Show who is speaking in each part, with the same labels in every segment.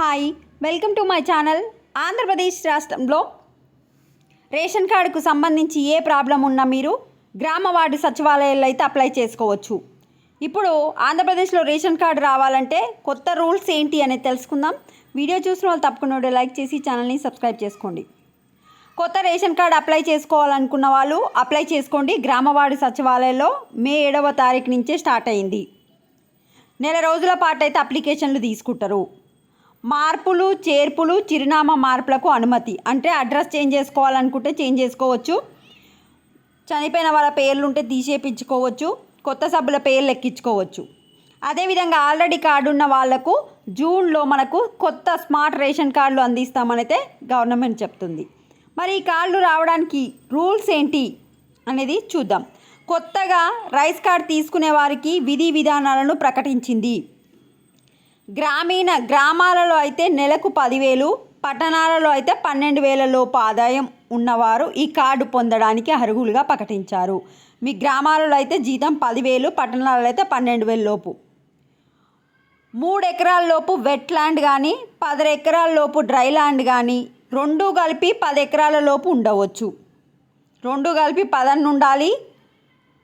Speaker 1: Hi, welcome to my channel. Andhra Pradesh రాష్ట్రంలో ration కార్డుకు సంబంధించి ఏ ప్రాబ్లం ఉన్నా మీరు గ్రామ వార్డు సచివాలయాల్లో అయితే అప్లై చేసుకోవచ్చు. ఇప్పుడు ఆంధ్రప్రదేశ్లో రేషన్ కార్డు రావాలంటే కొత్త రూల్స్ ఏంటి అనేది తెలుసుకుందాం. వీడియో చూసిన వాళ్ళు తప్పకుండా లైక్ చేసి ఛానల్ని సబ్స్క్రైబ్ చేసుకోండి. కొత్త రేషన్ కార్డు అప్లై చేసుకోవాలనుకున్న వాళ్ళు అప్లై చేసుకోండి. గ్రామ వార్డు సచివాలయంలో మే 7వ తారీఖు నుంచే స్టార్ట్ అయింది. నెల రోజుల పాటు అయితే అప్లికేషన్లు తీసుకుంటారు. మార్పులు చేర్పులు చిరునామా మార్పులకు అనుమతి, అంటే అడ్రస్ చేంజ్ చేసుకోవాలనుకుంటే చేంజ్ చేసుకోవచ్చు, చనిపోయిన వాళ్ళ పేర్లు ఉంటే తీసేపించుకోవచ్చు, కొత్త సభ్యుల పేర్లు ఎక్కించుకోవచ్చు. అదేవిధంగా ఆల్రెడీ కార్డు ఉన్న వాళ్లకు జూన్లో మనకు కొత్త స్మార్ట్ రేషన్ కార్డులు అందిస్తామనైతే గవర్నమెంట్ చెప్తుంది. మరి ఈ కార్డులు రావడానికి రూల్స్ ఏంటి అనేది చూద్దాం. కొత్తగా రైస్ కార్డు తీసుకునే వారికి విధి విధానాలను ప్రకటించింది. గ్రామాలలో అయితే నెలకు 10,000, పట్టణాలలో అయితే 12,000 లోపు ఆదాయం ఉన్నవారు ఈ కార్డు పొందడానికి అర్హులుగా ప్రకటించారు. మీ గ్రామాలలో అయితే జీతం 10,000, పట్టణాలలో అయితే 12,000 లోపు. 3 ఎకరాల లోపు వెట్ ల్యాండ్ కానీ 10 ఎకరాల లోపు డ్రై ల్యాండ్ కానీ రెండూ కలిపి 10 ఎకరాల లోపు ఉండవచ్చు. రెండు కలిపి 10 ఉండాలి.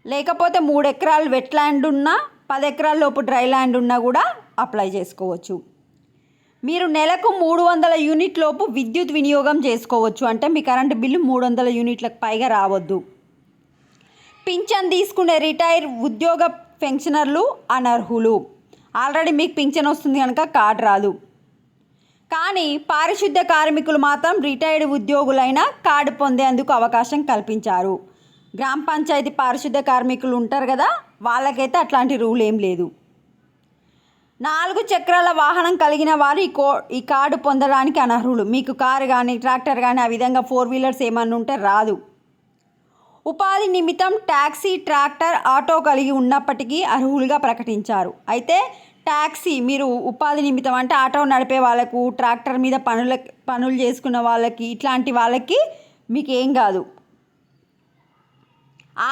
Speaker 1: లేకపోతే 3 ఎకరాలు వెట్ ల్యాండ్ ఉన్నా 10 ఎకరాల లోపు డ్రై ల్యాండ్ ఉన్నా కూడా అప్లై చేసుకోవచ్చు. మీరు నెలకు 300 యూనిట్ లోపు విద్యుత్ వినియోగం చేసుకోవచ్చు. అంటే మీ కరెంటు బిల్లు 300 యూనిట్లకు పైగా రావద్దు. పింఛన్ తీసుకునే రిటైర్ ఉద్యోగ పెన్షనర్లు అనర్హులు. ఆల్రెడీ మీకు పింఛన్ వస్తుంది కనుక కార్డు రాదు. కానీ పారిశుద్ధ్య కార్మికులు మాత్రం రిటైర్డ్ ఉద్యోగులైన కార్డు పొందేందుకు అవకాశం కల్పించారు. గ్రామ పంచాయతీ పారిశుద్ధ్య కార్మికులు ఉంటారు కదా, వాళ్ళకైతే అట్లాంటి రూల్ ఏం లేదు. 4 చక్రాల వాహనం కలిగిన వారు ఈ కార్డు పొందడానికి అనర్హులు. మీకు కారు కానీ ట్రాక్టర్ కానీ ఆ విధంగా 4 వీలర్స్ ఏమన్నా ఉంటే రాదు. ఉపాధి నిమిత్తం ట్యాక్సీ, ట్రాక్టర్, ఆటో కలిగి ఉన్నప్పటికీ అర్హులుగా ప్రకటించారు. అయితే ట్యాక్సీ మీరు ఉపాధి నిమిత్తం అంటే ఆటో నడిపే వాళ్ళకు, ట్రాక్టర్ మీద పనులు చేసుకున్న వాళ్ళకి, ఇట్లాంటి వాళ్ళకి మీకు ఏం కాదు.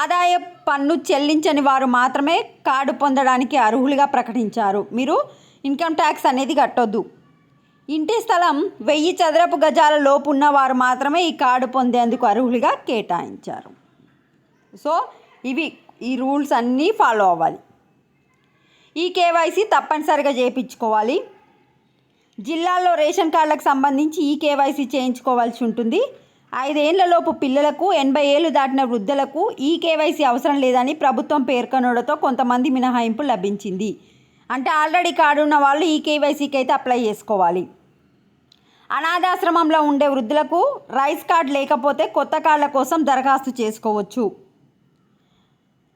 Speaker 1: ఆదాయ పన్ను చెల్లించని వారు మాత్రమే కార్డు పొందడానికి అర్హులుగా ప్రకటించారు. మీరు ఇన్కమ్ ట్యాక్స్ అనేది కట్టొద్దు. ఇంటి స్థలం 1000 చదరపు గజాల లోపు ఉన్నవారు మాత్రమే ఈ కార్డు పొందేందుకు అర్హులుగా కేటాయించారు. సో ఈ రూల్స్ అన్నీ ఫాలో అవ్వాలి. ఈ కేవైసీ తప్పనిసరిగా చేయించుకోవాలి. జిల్లాల్లో రేషన్ కార్డులకు సంబంధించి ఈ కేవైసీ చేయించుకోవాల్సి ఉంటుంది. 5 ఏళ్లలోపు పిల్లలకు, 80 ఏళ్ళు దాటిన వృద్ధులకు ఈ కేవైసీ అవసరం లేదని ప్రభుత్వం పేర్కొనడంతో కొంతమంది మినహాయింపు లభించింది. అంటే ఆల్రెడీ కార్డు ఉన్న వాళ్ళు ఈ కేవైసీకి అయితే అప్లై చేసుకోవాలి. అనాథాశ్రమంలో ఉండే వృద్ధులకు రైస్ కార్డు లేకపోతే కొత్త కార్డుల కోసం దరఖాస్తు చేసుకోవచ్చు.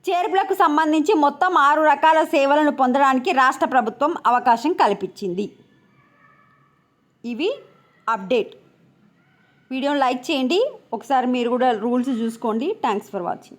Speaker 1: చేర్పులకు సంబంధించి మొత్తం 6 రకాల సేవలను పొందడానికి రాష్ట్ర ప్రభుత్వం అవకాశం కల్పించింది. ఇవి అప్డేట్. వీడియోని లైక్ చేయండి. ఒకసారి మీరు కూడా రూల్స్ చూసుకోండి. Thanks for watching.